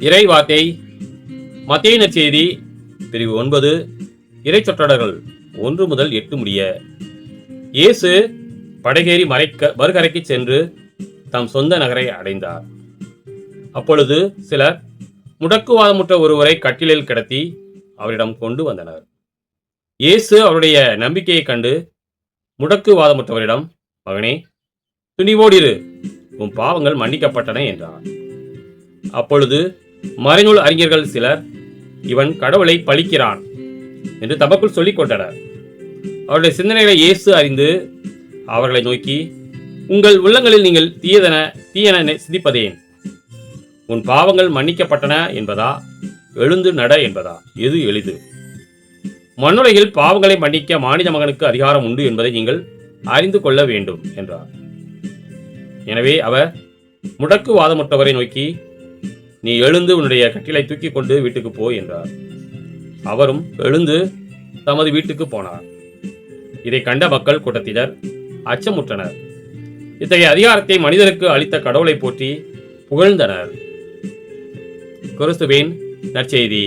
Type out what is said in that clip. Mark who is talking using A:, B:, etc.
A: இறைவார்த்தை மத்தேயு நற்செய்தி பிரிவு 9 இறைச்சொற்றடர்கள் 1 முதல் 8 முடிய. இயேசு படகேறி மறுகரைக்கு சென்று தம் சொந்த நகரை அடைந்தார். அப்பொழுது சிலர் முடக்குவாதமுற்ற ஒருவரை கட்டிலில் கிடத்தி அவரிடம் கொண்டு வந்தனர். இயேசு அவருடைய நம்பிக்கையை கண்டு முடக்குவாதமுற்றவரிடம், மகனே, துணிவோடிரு, உன் பாவங்கள் மன்னிக்கப்பட்டன என்றார். அப்பொழுது மறைநூல் அறிஞர்கள் சிலர், இவன் கடவுளை பழிக்கிறான் என்று தமக்குள் சொல்லிக் கொண்டனர். அவருடைய சிந்தனைகளை இயேசு அறிந்து அவர்களை நோக்கி, உங்கள் உள்ளங்களில் நீங்கள் தீயன சிந்திப்பதேன்? உன் பாவங்கள் மன்னிக்கப்பட்டன என்பதா, எழுந்து நட என்பதா? எது எளிது? மண்ணுலகில் பாவங்களை மன்னிக்க மானிட மகனுக்கு அதிகாரம் உண்டு என்பதை நீங்கள் அறிந்து கொள்ள வேண்டும் என்றார். எனவே அவர் முடக்குவாதமுற்றவரை நோக்கி, நீ எழுந்து உன்னுடைய கட்டிலை தூக்கி கொண்டு வீட்டுக்கு போ என்றார். அவரும் எழுந்து தமது வீட்டுக்கு போனார். இதை கண்ட மக்கள் கூட்டத்தினர் அச்சமுற்றனர். இத்தகைய அதிகாரத்தை மனிதருக்கு அளித்த கடவுளை போற்றி புகழ்ந்தனர். கிறிஸ்துவின் நற்செய்தி.